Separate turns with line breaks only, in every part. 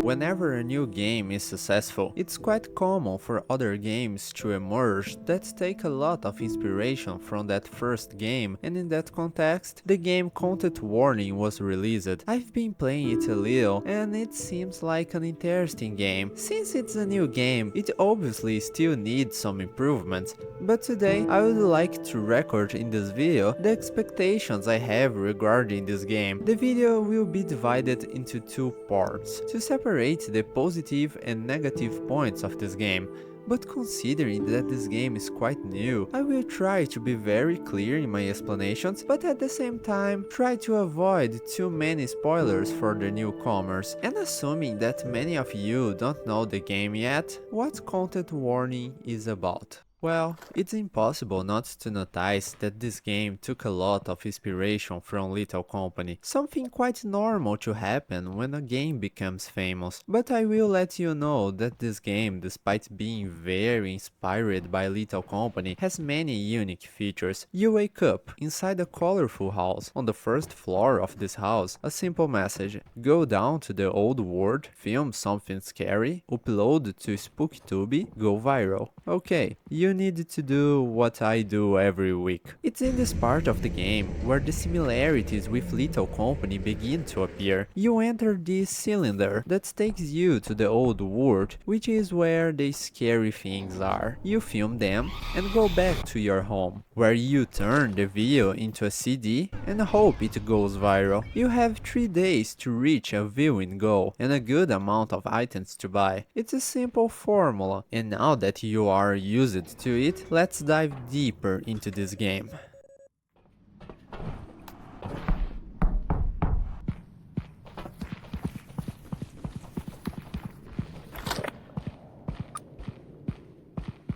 Whenever a new game is successful, it's quite common for other games to emerge that take a lot of inspiration from that first game, and in that context, the game Content Warning was released. I've been playing it a little, and it seems like an interesting game. Since it's a new game, it obviously still needs some improvements, but today I would like to record in this video the expectations I have regarding this game. The video will be divided into two parts, to separate the positive and negative points of this game. But considering that this game is quite new, I will try to be very clear in my explanations, but at the same time try to avoid too many spoilers for the newcomers. And assuming that many of you don't know the game yet, what Content Warning is about? Well, it's impossible not to notice that this game took a lot of inspiration from Little Company, something quite normal to happen when a game becomes famous. But I will let you know that this game, despite being very inspired by Little Company, has many unique features. You wake up inside a colorful house. On the first floor of this house, a simple message: go down to the old world, film something scary, upload to SpookTube, go viral. Okay, you need to do what I do every week. It's in this part of the game where the similarities with Little Company begin to appear. You enter this cylinder that takes you to the old world, which is where the scary things are. You film them and go back to your home, where you turn the video into a CD and hope it goes viral. You have 3 days to reach a viewing goal and a good amount of items to buy. It's a simple formula, and now that you are used to it, let's dive deeper into this game.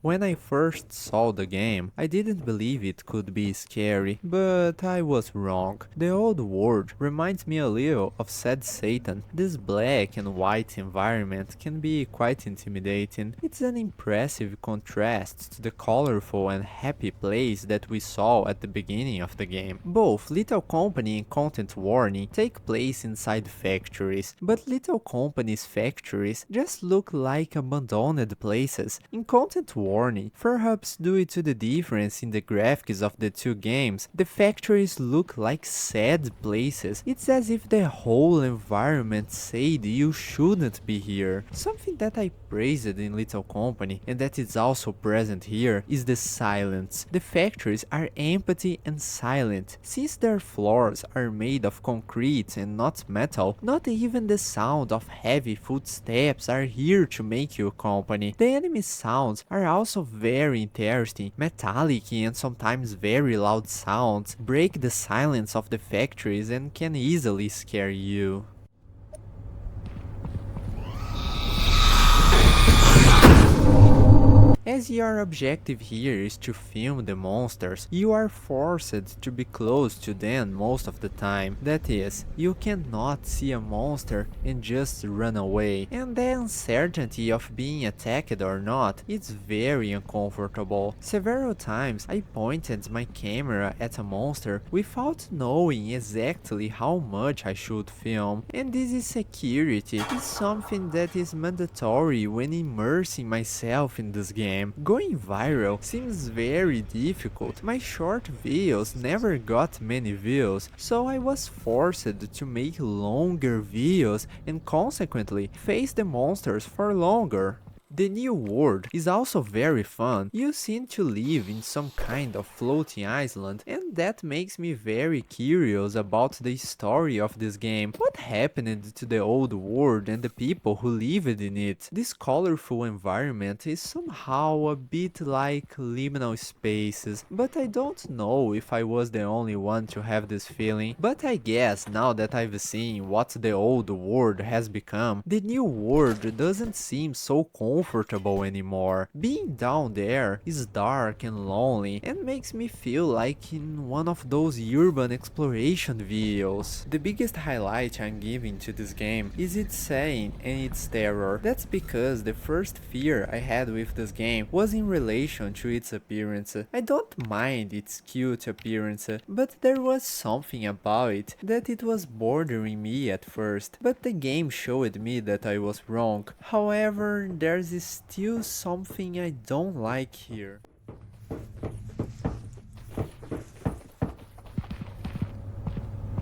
When I first saw the game, I didn't believe it could be scary, but I was wrong. The old world reminds me a little of Sad Satan. This black and white environment can be quite intimidating. It's an impressive contrast to the colorful and happy place that we saw at the beginning of the game. Both Little Company and Content Warning take place inside factories, but Little Company's factories just look like abandoned places. In Content Warning, perhaps due to the difference in the graphics of the two games, the factories look like sad places. It's as if the whole environment said you shouldn't be here. Something that I praised in Little Company, and that is also present here, is the silence. The factories are empty and silent. Since their floors are made of concrete and not metal, not even the sound of heavy footsteps are here to make you company. The enemy sounds are also very interesting. Metallic and sometimes very loud sounds break the silence of the factories and can easily scare you. As your objective here is to film the monsters, you are forced to be close to them most of the time. That is, you cannot see a monster and just run away. And the uncertainty of being attacked or not is very uncomfortable. Several times I pointed my camera at a monster without knowing exactly how much I should film. And this insecurity is something that is mandatory when immersing myself in this game. Going viral seems very difficult. My short videos never got many views, so I was forced to make longer videos and consequently face the monsters for longer. The new world is also very fun. You seem to live in some kind of floating island, and that makes me very curious about the story of this game. What happened to the old world and the people who lived in it? This colorful environment is somehow a bit like liminal spaces, but I don't know if I was the only one to have this feeling. But I guess now that I've seen what the old world has become, the new world doesn't seem so comfortable comfortable anymore. Being down there is dark and lonely and makes me feel like in one of those urban exploration videos. The biggest highlight I'm giving to this game is its setting and its terror. That's because the first fear I had with this game was in relation to its appearance. I don't mind its cute appearance, but there was something about it that it was bothering me at first, but the game showed me that I was wrong. However, there's still something I don't like here.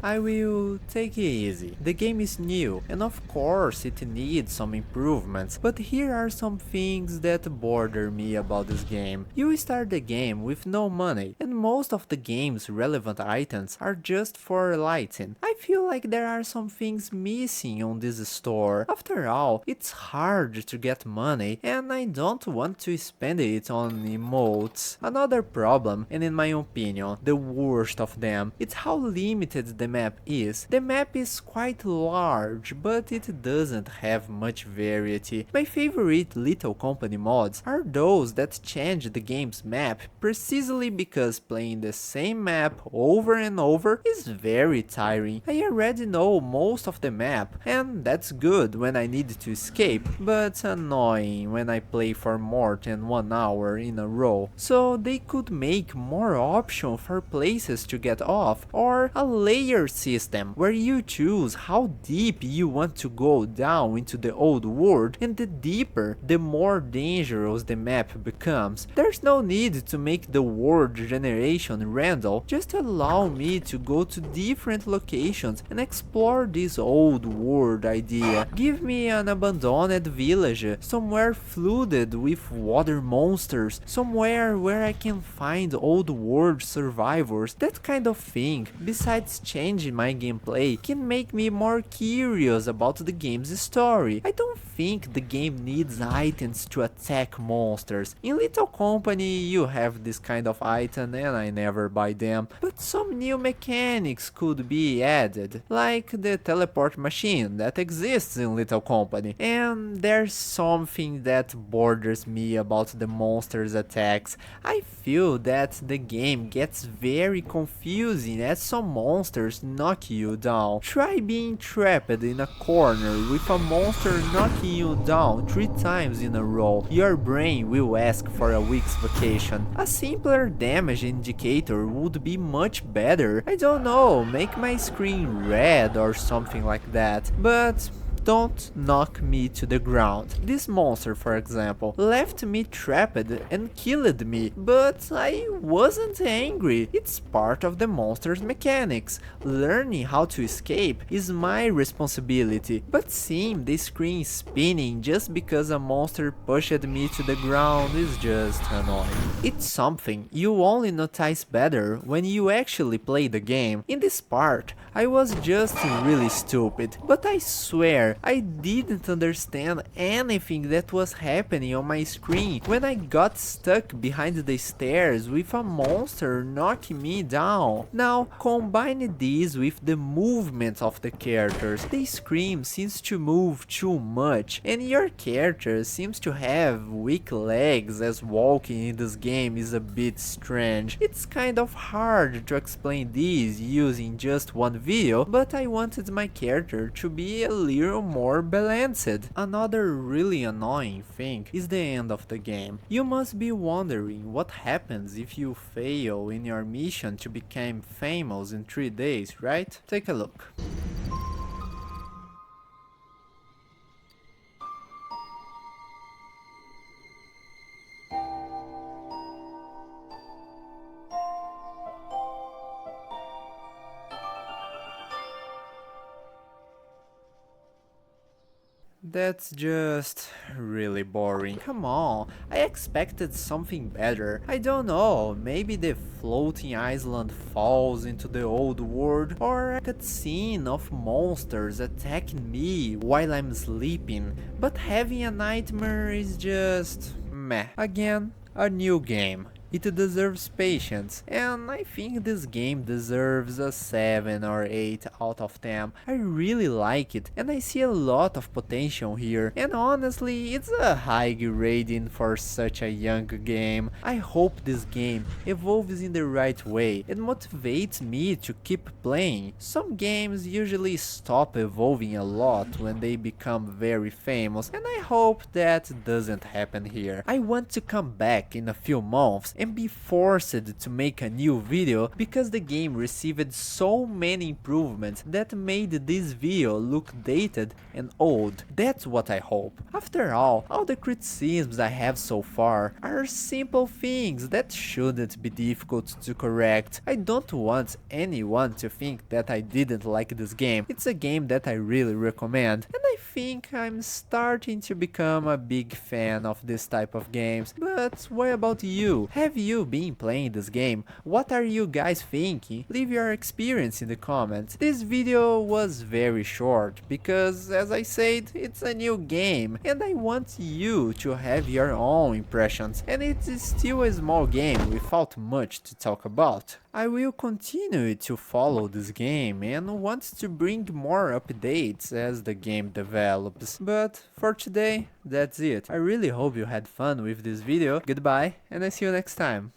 I will take it easy. The game is new, and of course it needs some improvements, but here are some things that bother me about this game. You start the game with no money, and most of the game's relevant items are just for lighting. I feel like there are some things missing on this store. After all, it's hard to get money, and I don't want to spend it on emotes. Another problem, and in my opinion, the worst of them, it's how limited the map is. The map is quite large, but it doesn't have much variety. My favorite Little Company mods are those that change the game's map precisely because playing the same map over and over is very tiring. I already know most of the map, and that's good when I need to escape, but annoying when I play for more than 1 hour in a row. So they could make more options for places to get off, or a layer system where you choose how deep you want to go down into the old world, and the deeper, the more dangerous the map becomes. There's no need to make the world generation random, just allow me to go to different locations and explore this old world idea. Give me an abandoned village, somewhere flooded with water monsters, somewhere where I can find old world survivors. That kind of thing, besides changing my gameplay, can make me more curious about the game's story. I don't think the game needs items to attack monsters. In Little Company you have this kind of item and I never buy them, but some new mechanics could be added, like the teleport machine that exists in Little Company. And there's something that bothers me about the monsters' attacks. I feel that the game gets very confusing as some monsters knock you down. Try being trapped in a corner with a monster knocking you down 3 times in a row. Your brain will ask for a week's vacation. A simpler damage indicator would be much better. I don't know, make my screen red or something like that. But don't knock me to the ground. This monster, for example, left me trapped and killed me, but I wasn't angry. It's part of the monster's mechanics. Learning how to escape is my responsibility, but seeing the screen spinning just because a monster pushed me to the ground is just annoying. It's something you only notice better when you actually play the game. In this part, I was just really stupid, but I swear I didn't understand anything that was happening on my screen when I got stuck behind the stairs with a monster knocking me down. Now, combine this with the movement of the characters. The screen seems to move too much, and your character seems to have weak legs, as walking in this game is a bit strange. It's kind of hard to explain this using just one video, but I wanted my character to be a little more balanced. Another really annoying thing is the end of the game. You must be wondering what happens if you fail in your mission to become famous in 3 days, right? Take a look. That's just really boring. Come on, I expected something better. I don't know, maybe the floating island falls into the old world, or a cutscene of monsters attacking me while I'm sleeping. But having a nightmare is just meh. Again, a new game. It deserves patience, and I think this game deserves a 7 or 8 out of 10. I really like it, and I see a lot of potential here, and honestly, it's a high rating for such a young game. I hope this game evolves in the right way and motivates me to keep playing. Some games usually stop evolving a lot when they become very famous, and I hope that doesn't happen here. I want to come back in a few months and be forced to make a new video because the game received so many improvements that made this video look dated and old. That's what I hope. After all the criticisms I have so far are simple things that shouldn't be difficult to correct. I don't want anyone to think that I didn't like this game. It's a game that I really recommend, and I think I'm starting to become a big fan of this type of games. But what about you? Have you been playing this game? What are you guys thinking? Leave your experience in the comments. This video was very short because, as I said, it's a new game and I want you to have your own impressions, and it is still a small game without much to talk about. I will continue to follow this game and want to bring more updates as the game develops. But for today, that's it. I really hope you had fun with this video. Goodbye, and I see you next time.